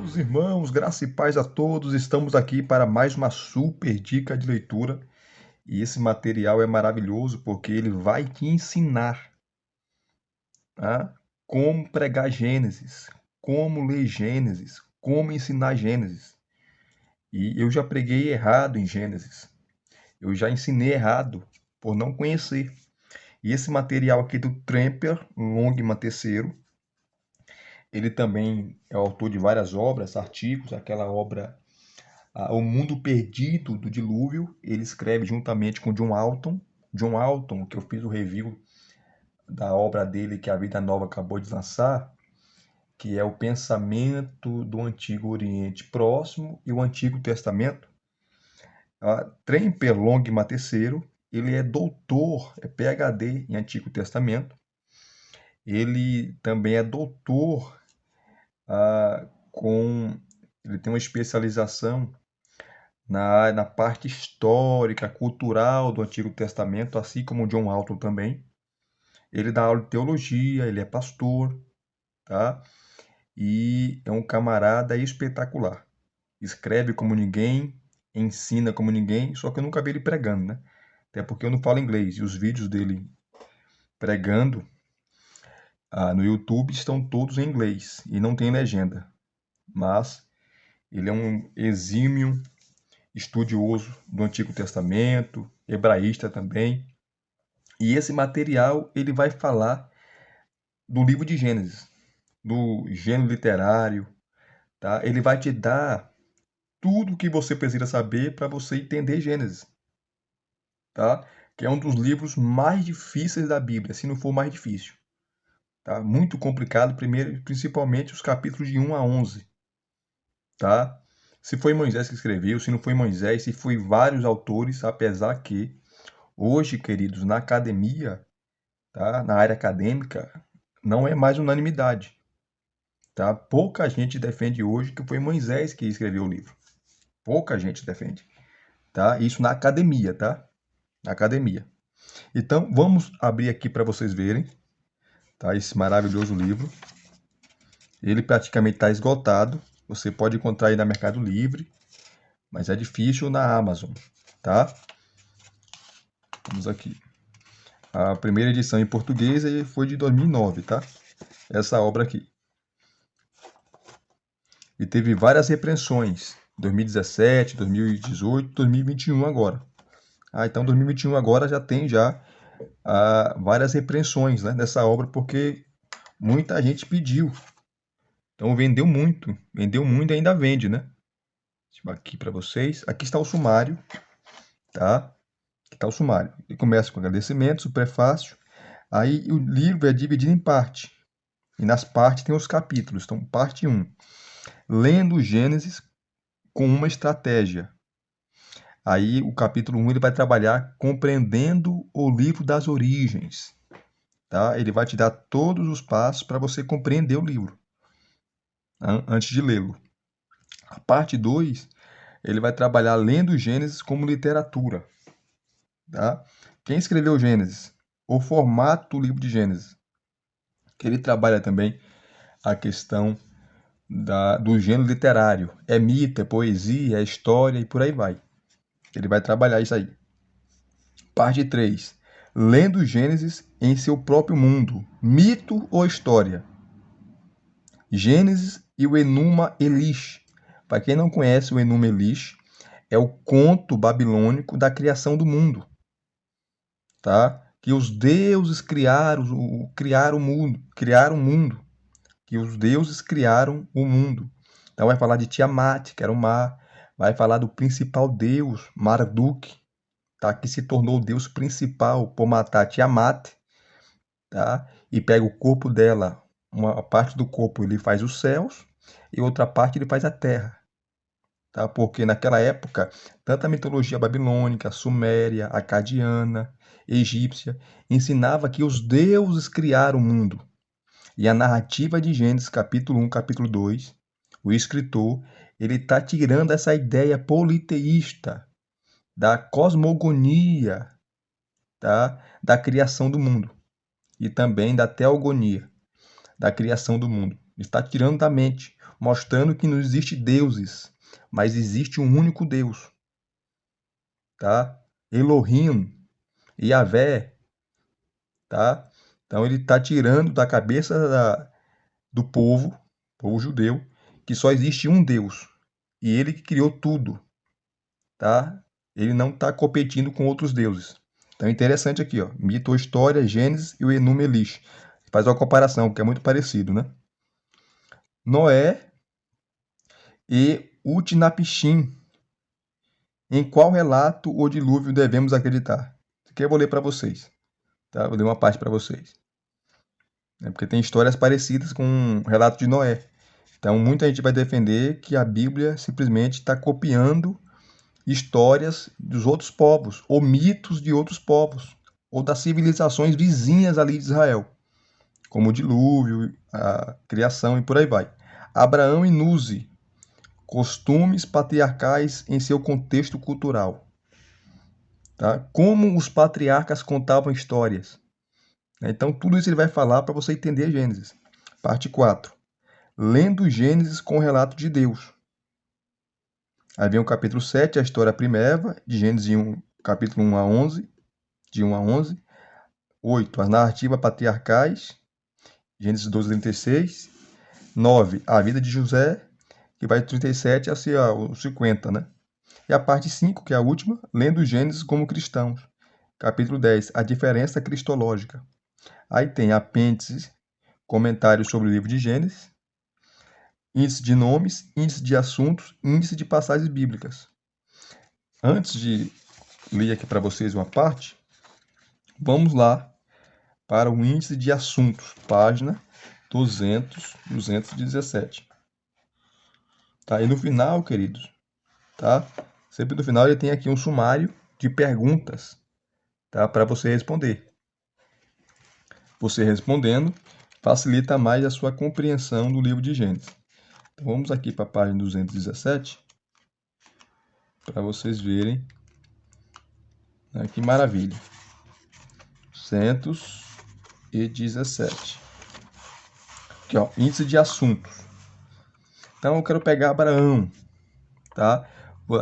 Queridos irmãos, graça e paz a todos, estamos aqui para mais uma super dica de leitura e esse material é maravilhoso porque ele vai te ensinar, tá? Como pregar Gênesis, como ler Gênesis, como ensinar Gênesis. E eu já preguei errado em Gênesis, eu já ensinei errado por não conhecer. E esse material aqui do Tremper Longman III, ele também é autor de várias obras, artigos, aquela obra O Mundo Perdido do Dilúvio, ele escreve juntamente com John Alton. John Alton, que eu fiz o review da obra dele que a Vida Nova acabou de lançar, que é o pensamento do Antigo Oriente Próximo e o Antigo Testamento. Tremper Longman III, ele é doutor, é PhD em Antigo Testamento. Ele também é doutor ele tem uma especialização na parte histórica, cultural do Antigo Testamento, assim como John Alton também. Ele dá aula de teologia, ele é pastor, tá? E é um camarada espetacular. Escreve como ninguém, ensina como ninguém, só que eu nunca vi ele pregando, né? Até porque eu não falo inglês. E os vídeos dele pregando no YouTube estão todos em inglês e não tem legenda. Mas ele é um exímio estudioso do Antigo Testamento, hebraísta também. E esse material ele vai falar do livro de Gênesis, do gênero literário, tá? Ele vai te dar tudo o que você precisa saber para você entender Gênesis, tá? Que é um dos livros mais difíceis da Bíblia, se não for mais difícil, tá? Muito complicado, primeiro, principalmente os capítulos de 1 a 11, tá? Se foi Moisés que escreveu, se não foi Moisés, se foi vários autores, apesar que hoje, queridos, na academia, tá? Na área acadêmica, não é mais unanimidade. Tá? Pouca gente defende hoje que foi Moisés que escreveu o livro. Pouca gente defende. Tá? Isso na academia, tá? Na academia. Então, vamos abrir aqui para vocês verem, tá? Esse maravilhoso livro. Ele praticamente está esgotado. Você pode encontrar aí na Mercado Livre, mas é difícil na Amazon, tá? Vamos aqui. A primeira edição em português foi de 2009, tá? Essa obra aqui. E teve várias repressões. 2017, 2018, 2021 agora. Então 2021 agora já tem várias repreensões, né, dessa obra, porque muita gente pediu. Então vendeu muito e ainda vende, né? Deixa eu aqui para vocês. Aqui está o sumário, tá? Aqui está o sumário. Ele começa com agradecimentos, o prefácio. Aí o livro é dividido em parte. E nas partes tem os capítulos. Então, parte 1. Lendo Gênesis com uma estratégia. Aí o capítulo 1 ele vai trabalhar compreendendo o livro das origens. Tá? Ele vai te dar todos os passos para você compreender o livro antes de lê-lo. A parte 2, ele vai trabalhar lendo Gênesis como literatura. Tá? Quem escreveu Gênesis? O formato do livro de Gênesis. Que ele trabalha também a questão do gênero literário. É mito, é poesia, é história e por aí vai. Ele vai trabalhar isso aí. Parte 3. Lendo Gênesis em seu próprio mundo. Mito ou história? Gênesis e o Enuma Elish. Para quem não conhece o Enuma Elish, é o conto babilônico da criação do mundo. Tá? Que os deuses criaram o mundo. Que os deuses criaram o mundo. Então vai falar de Tiamat, que era o mar. Vai falar do principal deus, Marduk, tá? Que se tornou o deus principal por matar Tiamat, tá? E pega o corpo dela, uma parte do corpo ele faz os céus e outra parte ele faz a terra, tá? Porque naquela época, tanto a mitologia babilônica, suméria, acadiana, egípcia, ensinava que os deuses criaram o mundo. E a narrativa de Gênesis, capítulo 1, capítulo 2, o escritor, ele está tirando essa ideia politeísta da cosmogonia, tá? Da criação do mundo. E também da teogonia, da criação do mundo. Ele está tirando da mente, mostrando que não existe deuses, mas existe um único Deus, tá? Elohim, Yahvé, tá? Então ele está tirando da cabeça do povo judeu, que só existe um Deus e ele que criou tudo, tá? Ele não está competindo com outros deuses. Então é interessante aqui, ó, mito ou história, Gênesis e o Enuma Elish. Faz uma comparação, porque é muito parecido, né? Noé e Utnapishtim. Em qual relato ou dilúvio devemos acreditar? Isso aqui eu vou ler para vocês, tá? Vou ler uma parte para vocês. Porque tem histórias parecidas com o relato de Noé. Então, muita gente vai defender que a Bíblia simplesmente está copiando histórias dos outros povos, ou mitos de outros povos, ou das civilizações vizinhas ali de Israel, como o dilúvio, a criação e por aí vai. Abraão e Nuzi, costumes patriarcais em seu contexto cultural. Tá? Como os patriarcas contavam histórias. Então, tudo isso ele vai falar para você entender Gênesis. Parte 4. Lendo Gênesis com o relato de Deus. Aí vem o capítulo 7, a história primeva, de Gênesis 1, capítulo 1 a 11, de 1 a 11. 8, as narrativas patriarcais, Gênesis 12, 36. 9, a vida de José, que vai de 37 a 50, né? E a parte 5, que é a última, lendo Gênesis como cristãos. Capítulo 10, a diferença cristológica. Aí tem apêndices, comentários sobre o livro de Gênesis, índice de nomes, índice de assuntos, índice de passagens bíblicas. Antes de ler aqui para vocês uma parte, vamos lá para o índice de assuntos, página 217. Tá? E no final, queridos, tá? Sempre no final ele tem aqui um sumário de perguntas, tá? Para você responder. Você respondendo facilita mais a sua compreensão do livro de Gênesis. Então vamos aqui para a página 217 para vocês verem, né, que maravilha. 217. Aqui, ó, índice de assuntos. Então eu quero pegar Abraão, tá?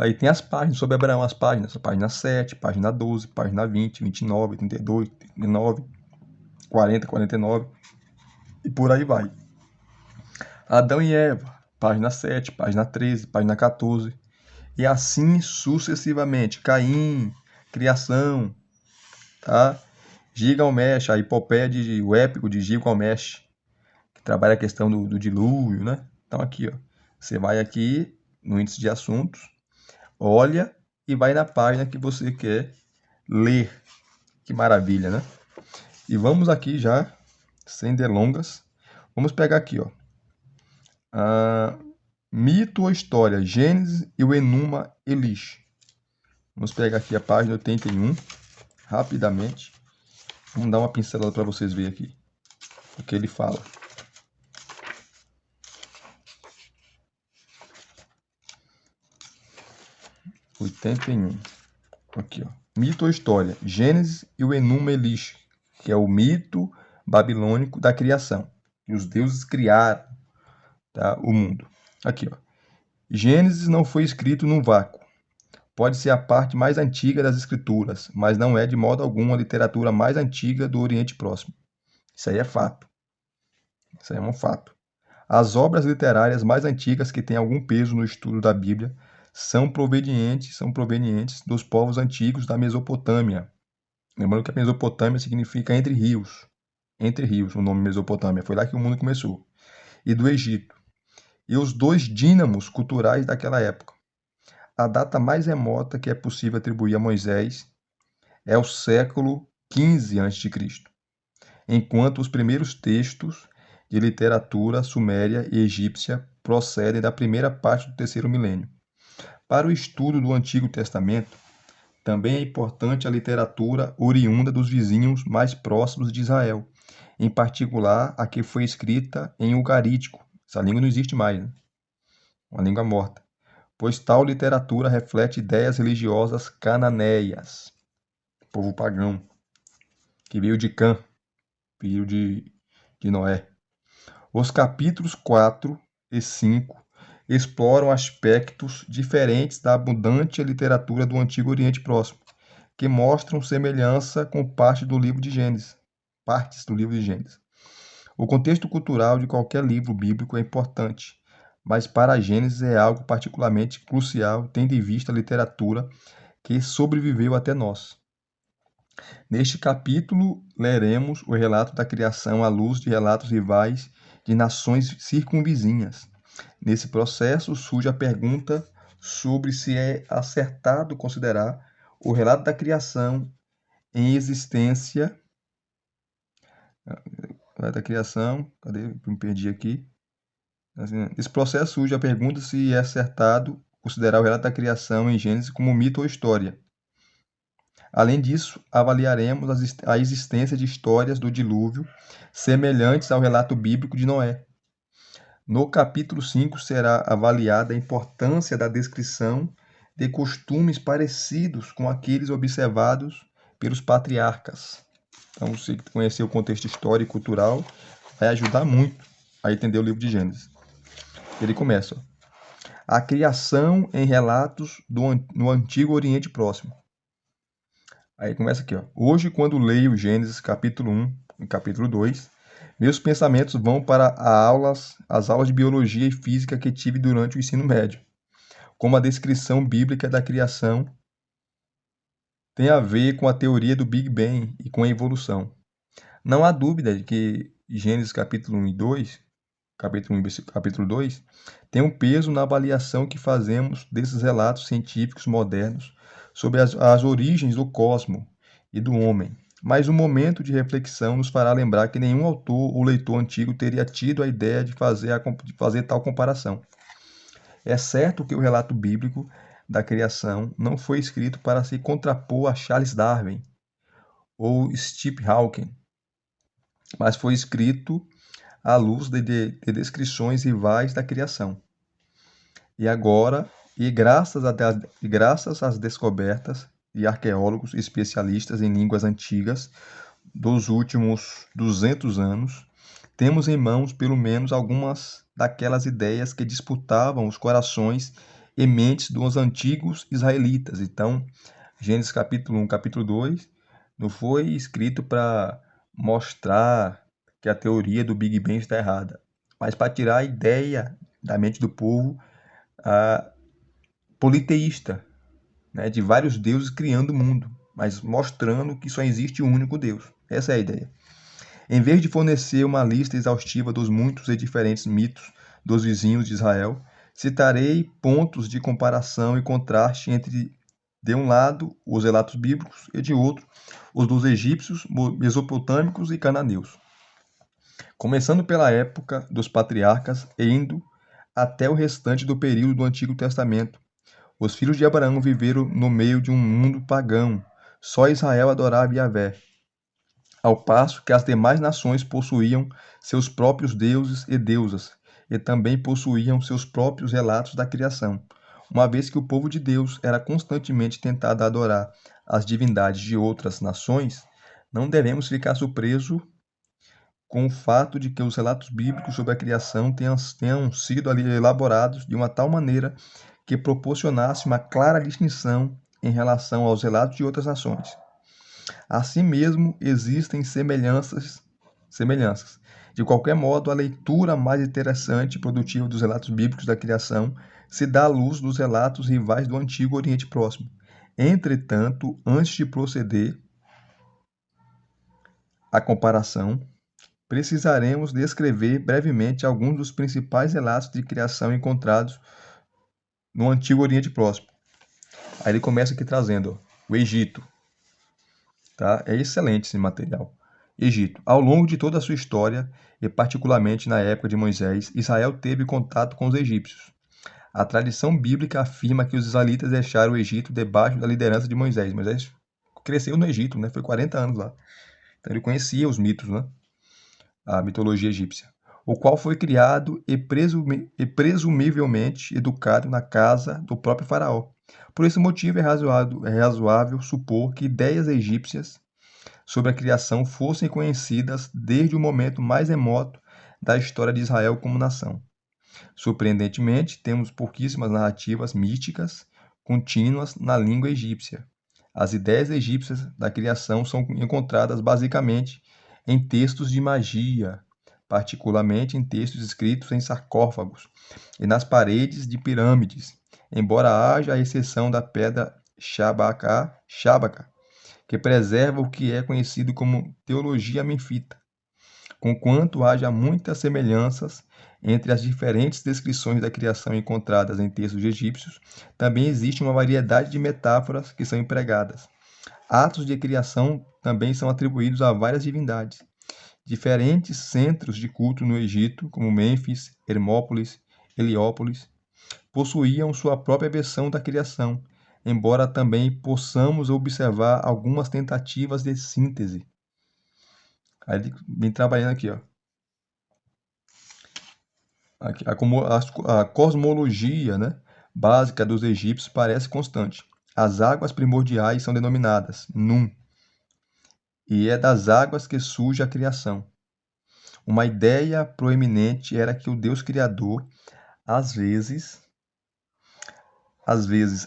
Aí tem as páginas sobre Abraão, as páginas, página 7, página 12, página 20, 29, 32, 39, 40, 49 e por aí vai. Adão e Eva, página 7, página 13, página 14 e assim sucessivamente. Caim, criação, tá? Gilgamesh, a epopeia o épico de Gilgamesh, que trabalha a questão do dilúvio, né? Então aqui, ó, você vai aqui no índice de assuntos, olha e vai na página que você quer ler. Que maravilha, né? E vamos aqui já, sem delongas, vamos pegar aqui, ó. Mito ou história, Gênesis e o Enuma Elish. Vamos pegar aqui a página 81, rapidamente. Vamos dar uma pincelada para vocês verem aqui o que ele fala. Aqui, ó. Mito ou história, Gênesis e o Enuma Elish, que é o mito babilônico da criação. E os deuses criaram, tá, o mundo. Aqui, ó. Gênesis não foi escrito num vácuo. Pode ser a parte mais antiga das escrituras, mas não é de modo algum a literatura mais antiga do Oriente Próximo. Isso aí é fato. Isso aí é um fato. As obras literárias mais antigas que têm algum peso no estudo da Bíblia são provenientes dos povos antigos da Mesopotâmia. Lembrando que a Mesopotâmia significa entre rios. Entre rios, o nome Mesopotâmia. Foi lá que o mundo começou. E do Egito. E os dois dínamos culturais daquela época. A data mais remota que é possível atribuir a Moisés é o século XV a.C., enquanto os primeiros textos de literatura suméria e egípcia procedem da primeira parte do terceiro milênio. Para o estudo do Antigo Testamento, também é importante a literatura oriunda dos vizinhos mais próximos de Israel, em particular a que foi escrita em ugarítico. Essa língua não existe mais, né? Uma língua morta. Pois tal literatura reflete ideias religiosas cananeias, povo pagão, que veio de Cã, filho de Noé. Os capítulos 4 e 5 exploram aspectos diferentes da abundante literatura do Antigo Oriente Próximo, que mostram semelhança com partes do livro de Gênesis. O contexto cultural de qualquer livro bíblico é importante, mas para Gênesis é algo particularmente crucial, tendo em vista a literatura que sobreviveu até nós. Neste capítulo, leremos o relato da criação à luz de relatos rivais de nações circunvizinhas. Nesse processo, surge a pergunta sobre se é acertado considerar o relato da criação em existência. Da criação, cadê? Me perdi aqui. Nesse processo surge a pergunta se é acertado considerar o relato da criação em Gênesis como mito ou história. Além disso, avaliaremos a existência de histórias do dilúvio semelhantes ao relato bíblico de Noé. No capítulo 5 será avaliada a importância da descrição de costumes parecidos com aqueles observados pelos patriarcas. Então, você conhecer o contexto histórico e cultural vai ajudar muito a entender o livro de Gênesis. Ele começa: a criação em relatos no Antigo Oriente Próximo. Aí começa aqui, ó. Hoje, quando leio Gênesis capítulo 1 e capítulo 2, meus pensamentos vão para as aulas de biologia e física que tive durante o ensino médio, como a descrição bíblica da criação tem a ver com a teoria do Big Bang e com a evolução. Não há dúvida de que Gênesis capítulo 1 e 2, capítulo 1 e capítulo 2, tem um peso na avaliação que fazemos desses relatos científicos modernos sobre as origens do cosmos e do homem. Mas um momento de reflexão nos fará lembrar que nenhum autor ou leitor antigo teria tido a ideia de fazer tal comparação. É certo que o relato bíblico da criação não foi escrito para se contrapor a Charles Darwin ou Stephen Hawking, mas foi escrito à luz de descrições rivais da criação. Graças às descobertas de arqueólogos especialistas em línguas antigas dos últimos 200 anos, temos em mãos pelo menos algumas daquelas ideias que disputavam os corações e mentes dos antigos israelitas. Então, Gênesis capítulo 1, capítulo 2, não foi escrito para mostrar que a teoria do Big Bang está errada, mas para tirar a ideia da mente do povo politeísta, né, de vários deuses criando o mundo, mas mostrando que só existe um único Deus. Essa é a ideia. Em vez de fornecer uma lista exaustiva dos muitos e diferentes mitos dos vizinhos de Israel, citarei pontos de comparação e contraste entre, de um lado, os relatos bíblicos e, de outro, os dos egípcios, mesopotâmicos e cananeus. Começando pela época dos patriarcas e indo até o restante do período do Antigo Testamento, os filhos de Abraão viveram no meio de um mundo pagão. Só Israel adorava Yahvé, ao passo que as demais nações possuíam seus próprios deuses e deusas, e também possuíam seus próprios relatos da criação. Uma vez que o povo de Deus era constantemente tentado a adorar as divindades de outras nações, não devemos ficar surpresos com o fato de que os relatos bíblicos sobre a criação tenham sido ali elaborados de uma tal maneira que proporcionasse uma clara distinção em relação aos relatos de outras nações. Assim mesmo, existem semelhanças. De qualquer modo, a leitura mais interessante e produtiva dos relatos bíblicos da criação se dá à luz dos relatos rivais do Antigo Oriente Próximo. Entretanto, antes de proceder à comparação, precisaremos descrever brevemente alguns dos principais relatos de criação encontrados no Antigo Oriente Próximo. Aí ele começa aqui trazendo o Egito. Tá? É excelente esse material. Egito. Ao longo de toda a sua história, e particularmente na época de Moisés, Israel teve contato com os egípcios. A tradição bíblica afirma que os israelitas deixaram o Egito debaixo da liderança de Moisés. Moisés cresceu no Egito, né? Foi 40 anos lá. Então ele conhecia os mitos, né? A mitologia egípcia, o qual foi criado e presumivelmente educado na casa do próprio faraó. Por esse motivo, é razoável supor que ideias egípcias sobre a criação fossem conhecidas desde o momento mais remoto da história de Israel como nação. Surpreendentemente, temos pouquíssimas narrativas místicas contínuas na língua egípcia. As ideias egípcias da criação são encontradas basicamente em textos de magia, particularmente em textos escritos em sarcófagos e nas paredes de pirâmides, embora haja a exceção da pedra Shabaka, que preserva o que é conhecido como teologia menfita, conquanto haja muitas semelhanças entre as diferentes descrições da criação encontradas em textos egípcios, também existe uma variedade de metáforas que são empregadas. Atos de criação também são atribuídos a várias divindades. Diferentes centros de culto no Egito, como Mênfis, Hermópolis, Heliópolis, possuíam sua própria versão da criação, embora também possamos observar algumas tentativas de síntese. Aí ele vem trabalhando aqui, ó. A cosmologia, né, básica dos egípcios parece constante. As águas primordiais são denominadas Num, e é das águas que surge a criação. Uma ideia proeminente era que o Deus Criador, às vezes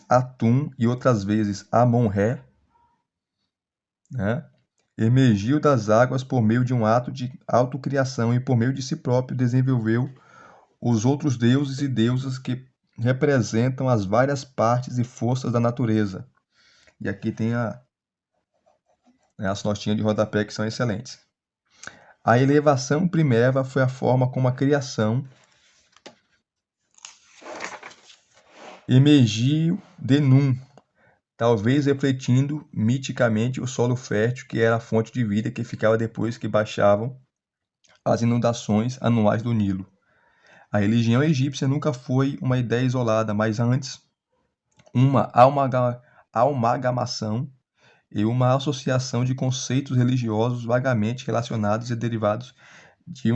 Atum e outras vezes Amon-Ré, né, emergiu das águas por meio de um ato de autocriação e por meio de si próprio desenvolveu os outros deuses e deusas que representam as várias partes e forças da natureza. E aqui tem as notinhas de rodapé que são excelentes. A elevação primeva foi a forma como a criação emergiu de Num, talvez refletindo miticamente o solo fértil que era a fonte de vida que ficava depois que baixavam as inundações anuais do Nilo. A religião egípcia nunca foi uma ideia isolada, mas antes uma amalgamação e uma associação de conceitos religiosos vagamente relacionados e derivados de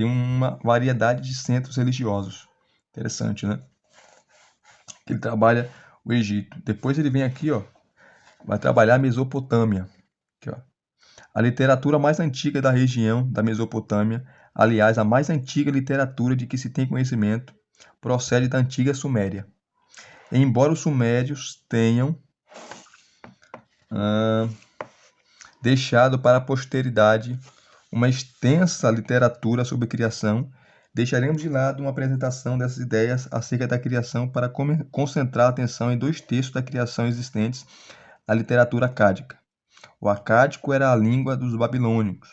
uma variedade de centros religiosos. Interessante, né? Ele trabalha o Egito. Depois ele vem aqui, ó, vai trabalhar a Mesopotâmia. Aqui, ó. A literatura mais antiga da região da Mesopotâmia, aliás, a mais antiga literatura de que se tem conhecimento, procede da antiga Suméria. Embora os sumérios tenham deixado para a posteridade uma extensa literatura sobre criação, deixaremos de lado uma apresentação dessas ideias acerca da criação para concentrar a atenção em dois textos da criação existentes na literatura acádica. O acádico era a língua dos babilônios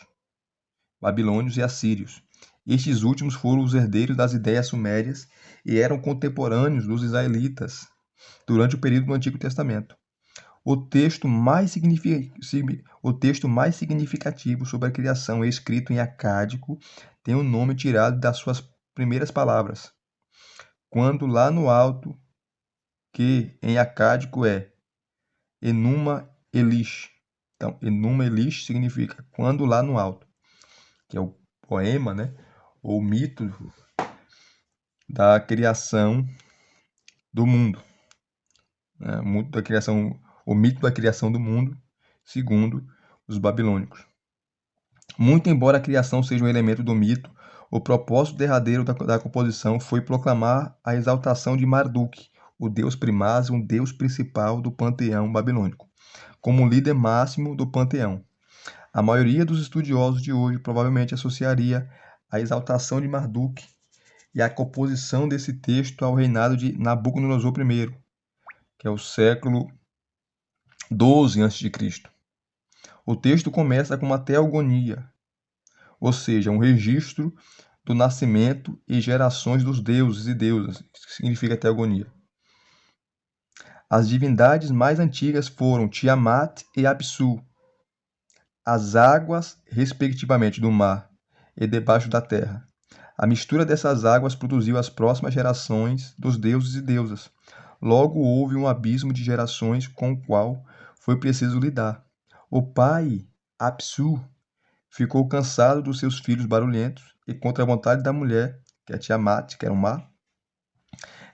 e assírios. Estes últimos foram os herdeiros das ideias sumérias e eram contemporâneos dos israelitas durante o período do Antigo Testamento. O texto mais significativo sobre a criação escrito em acádico tem o nome tirado das suas primeiras palavras. Quando lá no alto, que em acádico é Enuma Elish. Então, Enuma Elish significa quando lá no alto, que é o poema, né, ou mito da criação do mundo. Né, o mito da criação do mundo, segundo os babilônicos. Muito embora a criação seja um elemento do mito, o propósito derradeiro da composição foi proclamar a exaltação de Marduk, o deus primaz, um deus principal do panteão babilônico, como líder máximo do panteão. A maioria dos estudiosos de hoje provavelmente associaria a exaltação de Marduk e a composição desse texto ao reinado de Nabucodonosor I, que é o século 12 a.C. O texto começa com uma teogonia, ou seja, um registro do nascimento e gerações dos deuses e deusas, que significa teogonia. As divindades mais antigas foram Tiamat e Apsu, as águas, respectivamente, do mar e debaixo da terra. A mistura dessas águas produziu as próximas gerações dos deuses e deusas. Logo houve um abismo de gerações com o qual foi preciso lidar. O pai, Apsu, ficou cansado dos seus filhos barulhentos e, contra a vontade da mulher, que é Tiamat, que era o mar,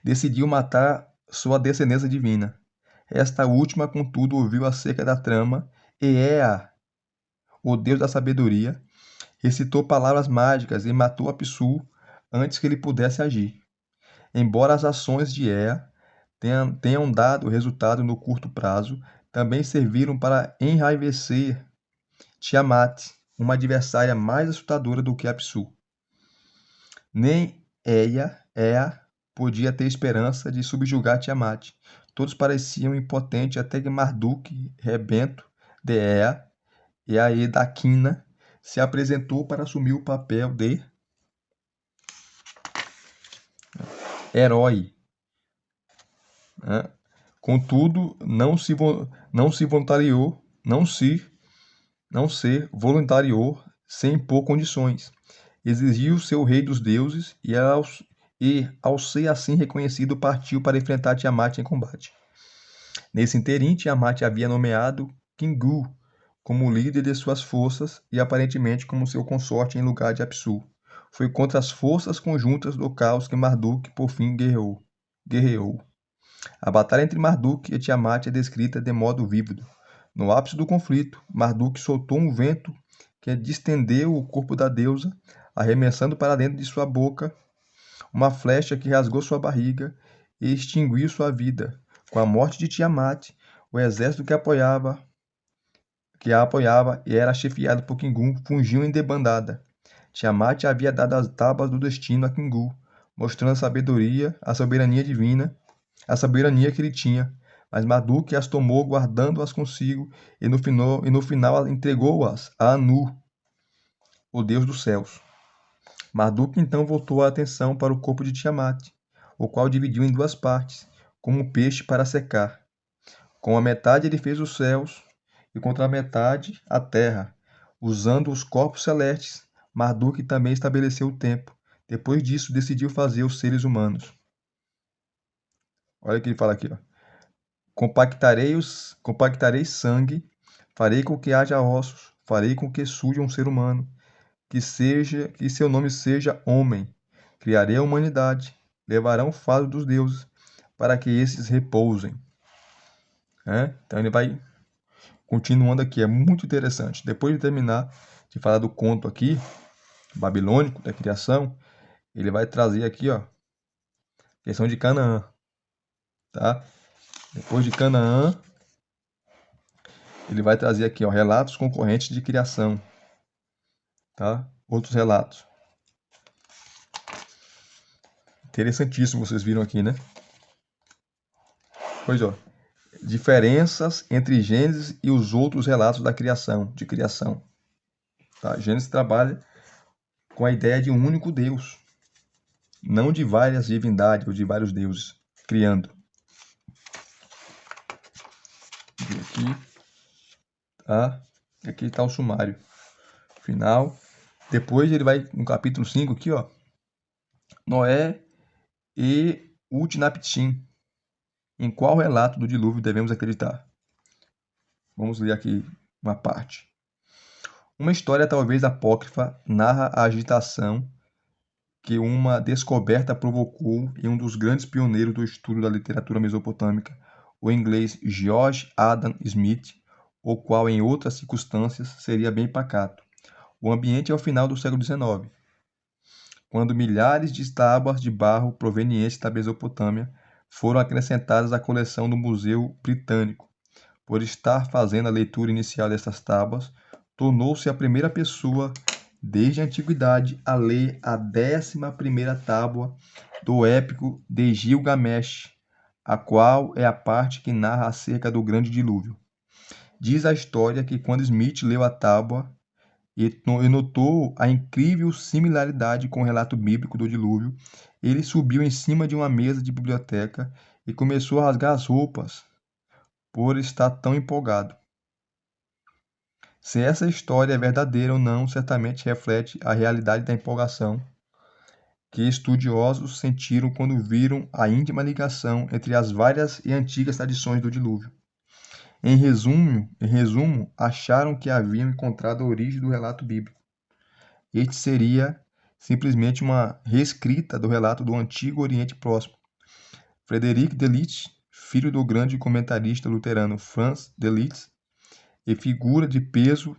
decidiu matar sua descendência divina. Esta última, contudo, ouviu acerca da trama e Ea, o deus da sabedoria, recitou palavras mágicas e matou Apsu antes que ele pudesse agir. Embora as ações de Ea tenham dado resultado no curto prazo, também serviram para enraivecer Tiamat, uma adversária mais assustadora do que Apsu. Nem Ea podia ter esperança de subjugar Tiamat. Todos pareciam impotentes até que Marduk, rebento de Ea, e a Edakina se apresentou para assumir o papel de herói. Contudo, não se voluntariou sem impor condições. Exigiu ser o rei dos deuses e ao ser assim reconhecido, partiu para enfrentar Tiamat em combate. Nesse interim, Tiamat havia nomeado Kingu como líder de suas forças e aparentemente como seu consorte em lugar de Apsu. Foi contra as forças conjuntas do caos que Marduk por fim guerreou. A batalha entre Marduk e Tiamat é descrita de modo vívido. No ápice do conflito, Marduk soltou um vento que distendeu o corpo da deusa, arremessando para dentro de sua boca uma flecha que rasgou sua barriga e extinguiu sua vida. Com a morte de Tiamat, o exército que a apoiava e era chefiado por Kingu fungiu em debandada. Tiamat havia dado as tábuas do destino a Kingu, mostrando a soberania divina, a soberania que ele tinha. Mas Marduk as tomou, guardando-as consigo, e no final entregou-as a Anu, o deus dos céus. Marduk então voltou a atenção para o corpo de Tiamat, o qual dividiu em duas partes, como um peixe para secar. Com a metade ele fez os céus, e contra a metade a terra. Usando os corpos celestes, Marduk também estabeleceu o tempo. Depois disso, decidiu fazer os seres humanos. Olha o que ele fala aqui, ó. Compactarei sangue, farei com que haja ossos, farei com que surja um ser humano, que seu nome seja homem. Criarei a humanidade, levarão o fardo dos deuses, para que esses repousem. Então ele vai continuando aqui, é muito interessante. Depois de terminar de falar do conto aqui, babilônico, da criação, ele vai trazer aqui, ó, questão de Canaã, tá? Depois de Canaã, ele vai trazer aqui, ó, relatos concorrentes de criação, tá? Outros relatos. Interessantíssimo, vocês viram aqui, né? Pois, ó, diferenças entre Gênesis e os outros relatos de criação. Tá? Gênesis trabalha com a ideia de um único Deus, não de várias divindades ou de vários deuses, criando. E aqui, tá? Aqui está o sumário final. Depois ele vai no capítulo 5 aqui, ó, Noé e Utnapishtim. Em qual relato do dilúvio devemos acreditar? Vamos ler aqui uma parte. Uma história talvez apócrifa narra a agitação que uma descoberta provocou em um dos grandes pioneiros do estudo da literatura mesopotâmica, o inglês George Adam Smith, o qual em outras circunstâncias seria bem pacato. O ambiente é o final do século XIX, quando milhares de tábuas de barro provenientes da Mesopotâmia foram acrescentadas à coleção do Museu Britânico. Por estar fazendo a leitura inicial dessas tábuas, tornou-se a primeira pessoa desde a antiguidade a ler a 11ª tábua do épico de Gilgamesh, a qual é a parte que narra acerca do grande dilúvio. Diz a história que quando Smith leu a tábua e notou a incrível similaridade com o relato bíblico do dilúvio, ele subiu em cima de uma mesa de biblioteca e começou a rasgar as roupas por estar tão empolgado. Se essa história é verdadeira ou não, certamente reflete a realidade da empolgação que estudiosos sentiram quando viram a íntima ligação entre as várias e antigas tradições do dilúvio. Em resumo, acharam que haviam encontrado a origem do relato bíblico. Este seria simplesmente uma reescrita do relato do Antigo Oriente Próximo. Frederic Delitzsch, filho do grande comentarista luterano Franz Delitzsch, e figura de peso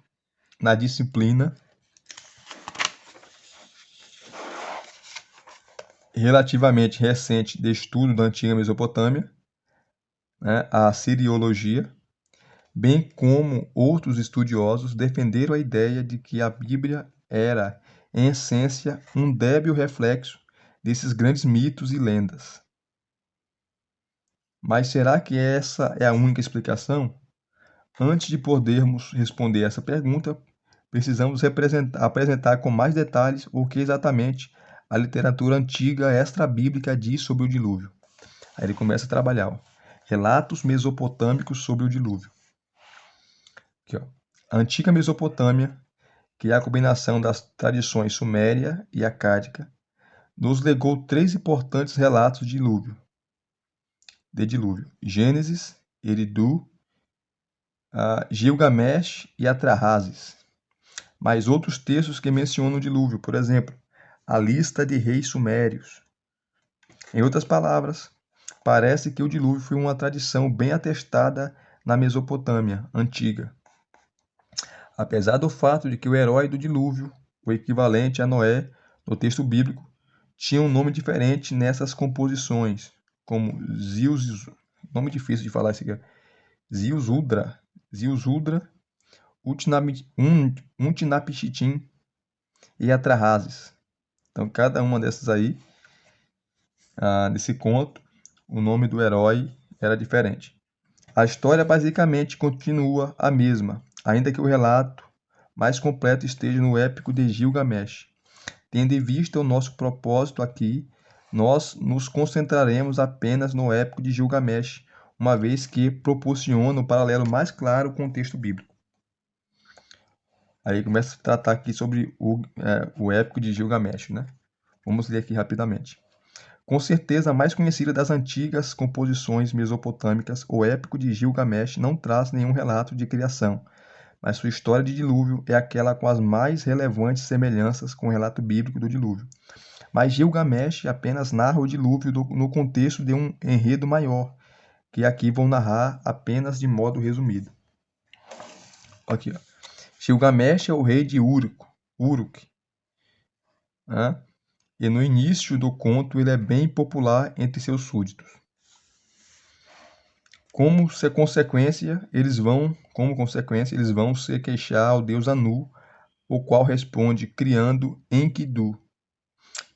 na disciplina, relativamente recente de estudo da antiga Mesopotâmia, né, a Siriologia, bem como outros estudiosos defenderam a ideia de que a Bíblia era, em essência, um débil reflexo desses grandes mitos e lendas. Mas será que essa é a única explicação? Antes de podermos responder essa pergunta, precisamos apresentar com mais detalhes o que exatamente a literatura antiga extra-bíblica diz sobre o dilúvio. Aí ele começa a trabalhar, ó. Relatos mesopotâmicos sobre o dilúvio. Aqui, ó. A antiga Mesopotâmia, que é a combinação das tradições suméria e acádica, nos legou três importantes relatos de dilúvio: Gênesis, Eridu, Gilgamesh e Atrahasis. Mais outros textos que mencionam o dilúvio, por exemplo, a lista de reis sumérios. Em outras palavras, parece que o dilúvio foi uma tradição bem atestada na Mesopotâmia antiga. Apesar do fato de que o herói do dilúvio, o equivalente a Noé no texto bíblico, tinha um nome diferente nessas composições, como Zius, nome difícil de falar esse aqui, Ziusudra, Utnapishtim e Atrahasis. Então, cada uma dessas aí, nesse conto, o nome do herói era diferente. A história basicamente continua a mesma, ainda que o relato mais completo esteja no épico de Gilgamesh. Tendo em vista o nosso propósito aqui, nós nos concentraremos apenas no épico de Gilgamesh, uma vez que proporciona um paralelo mais claro com o texto bíblico. Aí começa a tratar aqui sobre o épico de Gilgamesh, né? Vamos ler aqui rapidamente. Com certeza a mais conhecida das antigas composições mesopotâmicas, o épico de Gilgamesh não traz nenhum relato de criação, mas sua história de dilúvio é aquela com as mais relevantes semelhanças com o relato bíblico do dilúvio. Mas Gilgamesh apenas narra o dilúvio no contexto de um enredo maior, que aqui vou narrar apenas de modo resumido. Aqui, ó. Gilgamesh é o rei de Uruk, né? E no início do conto ele é bem popular entre seus súditos. Como consequência, eles vão se queixar ao deus Anu, o qual responde criando Enkidu.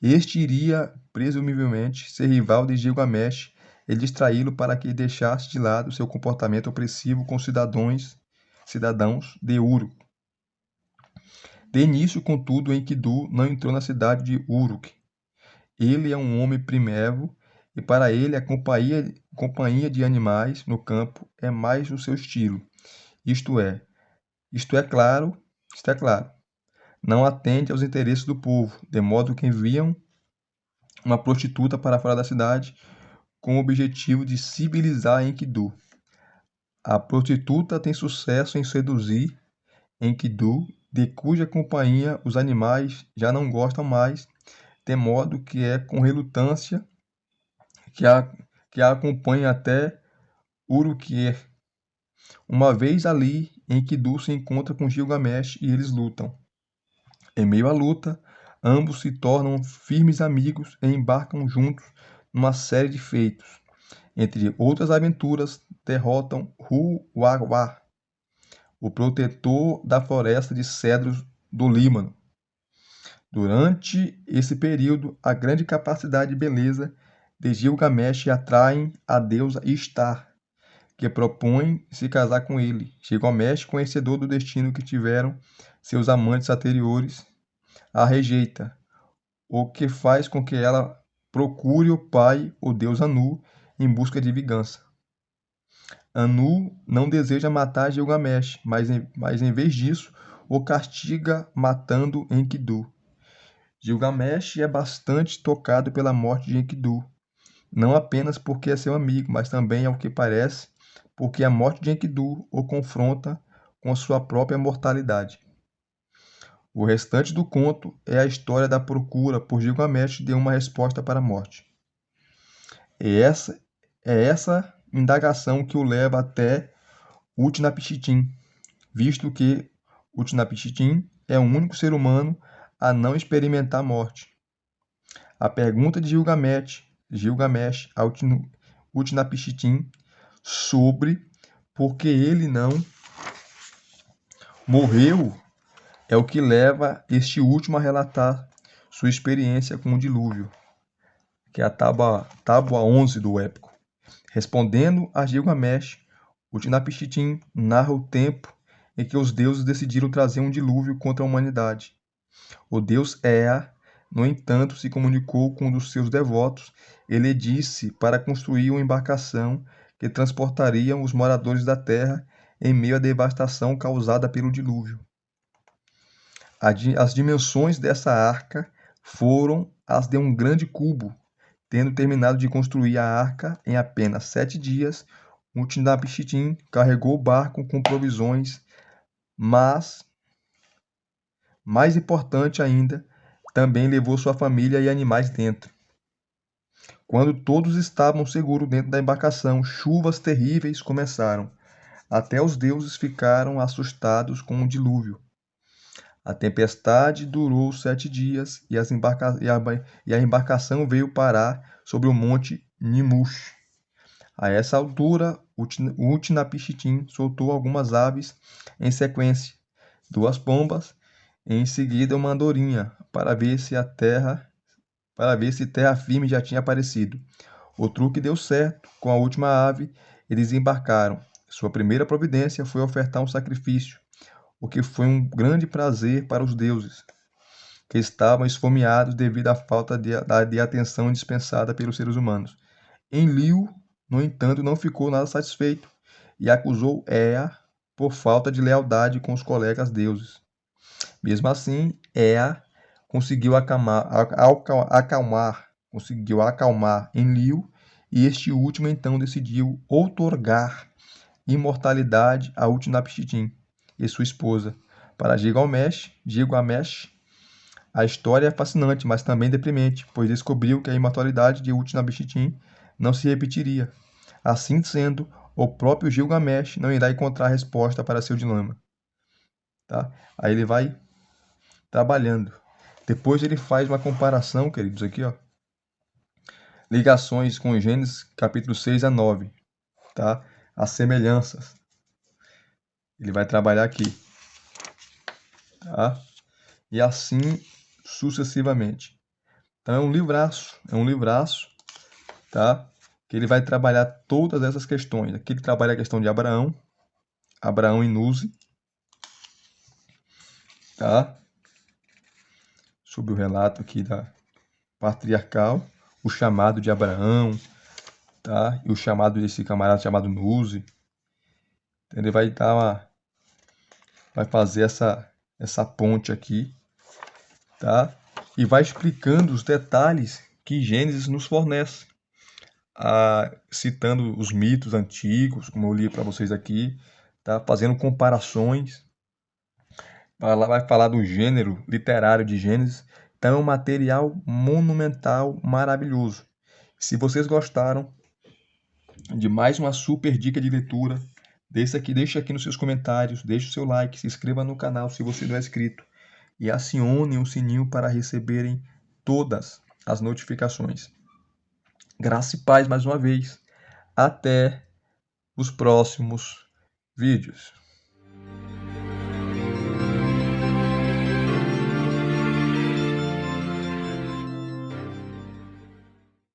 Este iria, presumivelmente, ser rival de Gilgamesh e distraí-lo para que deixasse de lado seu comportamento opressivo com cidadãos de Uruk. De início, contudo, Enkidu não entrou na cidade de Uruk. Ele é um homem primevo e para ele a companhia de animais no campo é mais no seu estilo. Isto é claro, não atende aos interesses do povo, de modo que enviam uma prostituta para fora da cidade com o objetivo de civilizar Enkidu. A prostituta tem sucesso em seduzir Enkidu, de cuja companhia os animais já não gostam mais, de modo que é com relutância que a acompanha até Uruk. Uma vez ali, Enkidu se encontra com Gilgamesh e eles lutam. Em meio à luta, ambos se tornam firmes amigos e embarcam juntos numa série de feitos. Entre outras aventuras, derrotam Hu-Wa-Wa, o protetor da floresta de cedros do Líbano. Durante esse período, a grande capacidade e beleza de Gilgamesh atraem a deusa Ishtar, que propõe se casar com ele. Gilgamesh, conhecedor do destino que tiveram seus amantes anteriores, a rejeita, o que faz com que ela procure o pai, o deus Anu, em busca de vingança. Anu não deseja matar Gilgamesh, mas em vez disso, o castiga matando Enkidu. Gilgamesh é bastante tocado pela morte de Enkidu, não apenas porque é seu amigo, mas também, ao que parece, porque a morte de Enkidu o confronta com sua própria mortalidade. O restante do conto é a história da procura por Gilgamesh de uma resposta para a morte. É essa indagação que o leva até Utnapishtim, visto que Utnapishtim é o único ser humano a não experimentar morte. a pergunta de Gilgamesh a Utnapishtim sobre por que ele não morreu é o que leva este último a relatar sua experiência com o dilúvio, que é a tábua 11 do épico. Respondendo a Gilgamesh, Utnapishtim narra o tempo em que os deuses decidiram trazer um dilúvio contra a humanidade. O deus Ea, no entanto, se comunicou com um dos seus devotos. Ele disse para construir uma embarcação que transportaria os moradores da terra em meio à devastação causada pelo dilúvio. As dimensões dessa arca foram as de um grande cubo. Tendo terminado de construir a arca em apenas 7 dias, Utnapishtim carregou o barco com provisões, mas, mais importante ainda, também levou sua família e animais dentro. Quando todos estavam seguros dentro da embarcação, chuvas terríveis começaram. Até os deuses ficaram assustados com o dilúvio. A tempestade durou 7 dias e a embarcação veio parar sobre o monte Nimush. A essa altura, Utnapishtim soltou algumas aves em sequência, 2 pombas, e em seguida uma andorinha, para ver se terra firme já tinha aparecido. O truque deu certo. Com a última ave, eles embarcaram. Sua primeira providência foi ofertar um sacrifício, o que foi um grande prazer para os deuses, que estavam esfomeados devido à falta de atenção dispensada pelos seres humanos. Enlil, no entanto, não ficou nada satisfeito e acusou Ea por falta de lealdade com os colegas deuses. Mesmo assim, Ea conseguiu acalmar Enlil, e este último então decidiu outorgar imortalidade a Utnapishtim e sua esposa. Para Gilgamesh, a história é fascinante, mas também deprimente, pois descobriu que a imortalidade de Utnapishtim não se repetiria. Assim sendo, o próprio Gilgamesh não irá encontrar resposta para seu dilema. Tá? Aí ele vai trabalhando. Depois ele faz uma comparação, queridos, aqui, ó. Ligações com Gênesis capítulo 6 a 9, tá? As semelhanças. Ele vai trabalhar aqui, tá? E assim sucessivamente. Então é um livraço, tá? Que ele vai trabalhar todas essas questões. Aqui ele trabalha a questão de Abraão e Nuzi, tá? Sobre o relato aqui da patriarcal, o chamado de Abraão, tá? E o chamado desse camarada chamado Nuzi. Ele vai fazer essa ponte aqui, tá? E vai explicando os detalhes que Gênesis nos fornece, citando os mitos antigos, como eu li para vocês aqui, tá? Fazendo comparações. Vai falar do gênero literário de Gênesis. Então é um material monumental, maravilhoso. Se vocês gostaram de mais uma super dica de leitura, deixa aqui nos seus comentários, deixe o seu like, se inscreva no canal se você não é inscrito e acione o sininho para receberem todas as notificações. Graça e paz mais uma vez. Até os próximos vídeos.